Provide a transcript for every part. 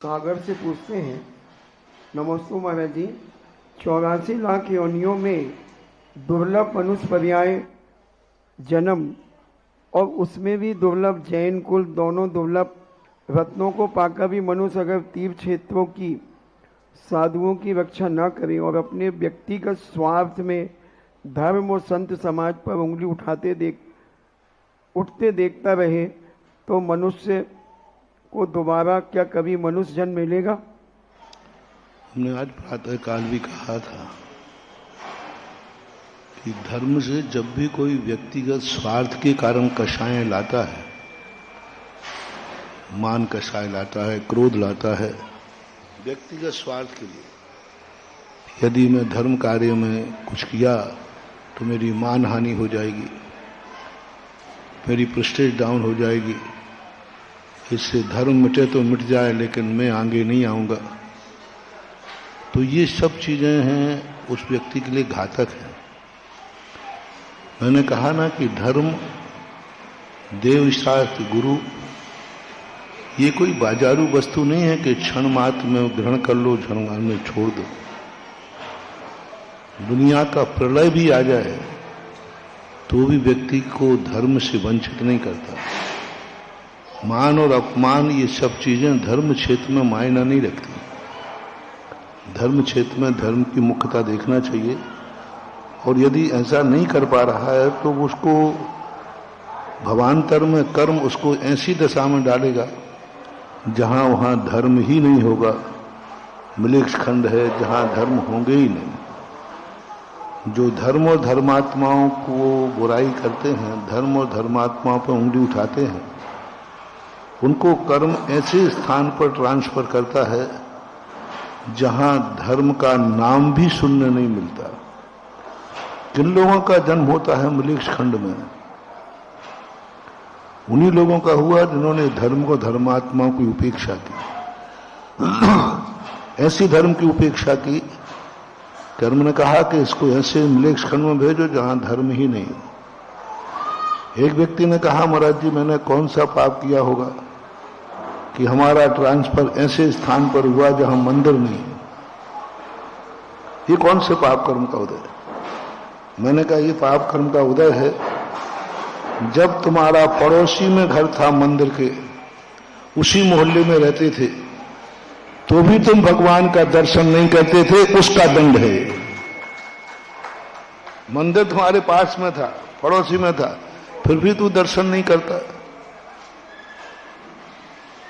सागर से पूछते हैं, नमस्ते महाराज जी। 84 लाख योनियों में दुर्लभ मनुष्य पर्याय जन्म और उसमें भी दुर्लभ जैन कुल, दोनों दुर्लभ रत्नों को पाकर भी मनुष्य अगर तीर्थ क्षेत्रों की साधुओं की रक्षा न करे और अपने व्यक्तिगत स्वार्थ में धर्म और संत समाज पर उंगली उठते देखता रहे तो मनुष्य को दोबारा क्या कभी मनुष्य जन्म मिलेगा? हमने आज प्रातः काल भी कहा था कि धर्म से जब भी कोई व्यक्तिगत स्वार्थ के कारण कषाय लाता है, मान कषाय लाता है, क्रोध लाता है, व्यक्तिगत स्वार्थ के लिए, यदि मैं धर्म कार्य में कुछ किया तो मेरी मान हानि हो जाएगी, मेरी प्रेस्टीज डाउन हो जाएगी, इससे धर्म मिटे तो मिट जाए लेकिन मैं आगे नहीं आऊंगा, तो ये सब चीजें हैं उस व्यक्ति के लिए घातक है। मैंने कहा ना कि धर्म, देव शास्त्र, गुरु ये कोई बाजारू वस्तु नहीं है कि क्षण मात्र में ग्रहण कर लो, क्षण में छोड़ दो। दुनिया का प्रलय भी आ जाए तो भी व्यक्ति को धर्म से वंचित नहीं करता। मान और अपमान ये सब चीजें धर्म क्षेत्र में मायना नहीं रखती। धर्म क्षेत्र में धर्म की मुख्यता देखना चाहिए, और यदि ऐसा नहीं कर पा रहा है तो उसको भवांतर में कर्म उसको ऐसी दशा में डालेगा जहां वहां धर्म ही नहीं होगा। मिलेक्स खंड है जहां धर्म होंगे ही नहीं। जो धर्म और धर्मात्माओं को बुराई करते हैं, धर्म और धर्मात्माओं पर उंगली उठाते हैं, उनको कर्म ऐसे स्थान पर ट्रांसफर करता है जहां धर्म का नाम भी सुनने नहीं मिलता। किन लोगों का जन्म होता है मिलेक्स खंड में? उन्हीं लोगों का हुआ जिन्होंने धर्म को, धर्मात्माओं की उपेक्षा की। ऐसी धर्म की उपेक्षा की, कर्म ने कहा कि इसको ऐसे मिलेक्स खंड में भेजो जहां धर्म ही नहीं। एक व्यक्ति ने कहा, महाराज जी मैंने कौन सा पाप किया होगा कि हमारा ट्रांसफर ऐसे स्थान पर हुआ जहां मंदिर नहीं? ये कौन से पाप कर्म का उदय? मैंने कहा ये पाप कर्म का उदय है जब तुम्हारा पड़ोसी में घर था मंदिर के, उसी मोहल्ले में रहते थे, तो भी तुम भगवान का दर्शन नहीं करते थे, उसका दंड है। मंदिर तुम्हारे पास में था, पड़ोसी में था, फिर भी तू दर्शन नहीं करता,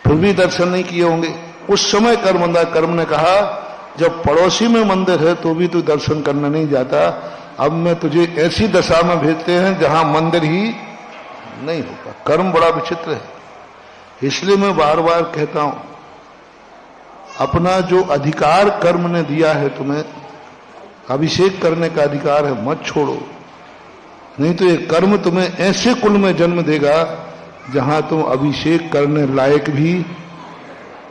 फिर भी दर्शन नहीं किए होंगे। उस समय कर्म ने कहा जब पड़ोसी में मंदिर है तो भी तू दर्शन करने नहीं जाता, अब मैं तुझे ऐसी दशा में भेजते हैं जहां मंदिर ही नहीं होगा। कर्म बड़ा विचित्र है। इसलिए मैं बार बार कहता हूं, अपना जो अधिकार कर्म ने दिया है तुम्हें, अभिषेक करने का अधिकार है, मत छोड़ो। नहीं तो ये कर्म तुम्हें ऐसे कुल में जन्म देगा जहां तुम अभिषेक करने लायक भी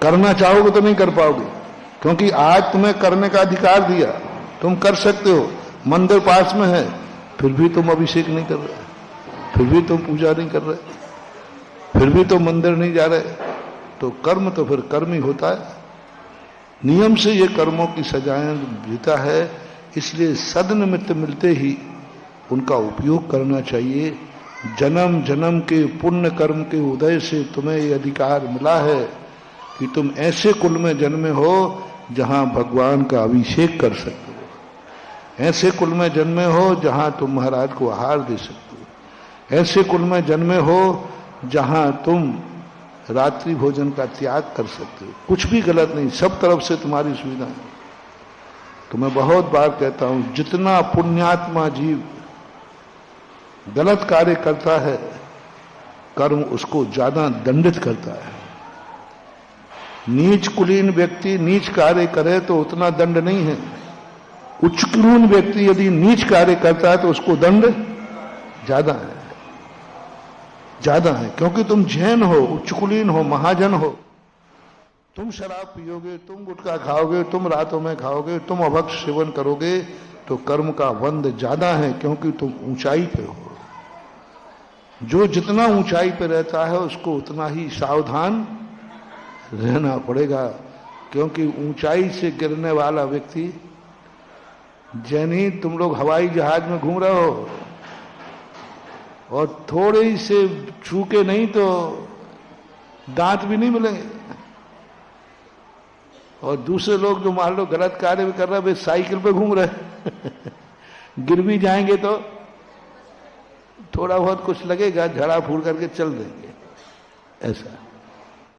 करना चाहोगे तो नहीं कर पाओगे, क्योंकि आज तुम्हें करने का अधिकार दिया, तुम कर सकते हो। मंदिर पास में है फिर भी तुम अभिषेक नहीं कर रहे, फिर भी तुम पूजा नहीं कर रहे, फिर भी तुम मंदिर नहीं जा रहे, तो कर्म तो फिर कर्म ही होता है। नियम से ये कर्मों की सजाएं देता है, इसलिए सदनिमित्त मिलते ही उनका उपयोग करना चाहिए। जन्म जन्म के पुण्य कर्म के उदय से तुम्हें ये अधिकार मिला है कि तुम ऐसे कुल में जन्मे हो जहां भगवान का अभिषेक कर सकते हो, ऐसे कुल में जन्मे हो जहां तुम महाराज को आहार दे सकते हो, ऐसे कुल में जन्मे हो जहां तुम रात्रि भोजन का त्याग कर सकते हो। कुछ भी गलत नहीं, सब तरफ से तुम्हारी सुविधा है। तो मैं बहुत बार कहता हूं, जितना पुण्यात्मा जीव गलत कार्य करता है, कर्म उसको ज्यादा दंडित करता है। नीच कुलीन व्यक्ति नीच कार्य करे तो उतना दंड नहीं है। उच्च कुलीन व्यक्ति यदि नीच कार्य करता है तो उसको दंड ज्यादा है, ज्यादा है। क्योंकि तुम जैन हो, उच्च कुलीन हो, महाजन हो, तुम शराब पियोगे, तुम गुटखा खाओगे, तुम रातों में खाओगे, तुम अभक्ष सेवन करोगे, तो कर्म का बंध ज्यादा है, क्योंकि तुम ऊंचाई पे हो। जो जितना ऊंचाई पे रहता है उसको उतना ही सावधान रहना पड़ेगा। क्योंकि ऊंचाई से गिरने वाला व्यक्ति, जैन ही तुम लोग हवाई जहाज में घूम रहे हो और थोड़े ही से छूके नहीं तो दांत भी नहीं मिलेंगे, और दूसरे लोग जो मान लो गलत कार्य भी कर रहे हैं वे साइकिल पे घूम रहे गिर भी जाएंगे तो थोड़ा बहुत कुछ लगेगा, झड़ा फूल करके चल देंगे, ऐसा।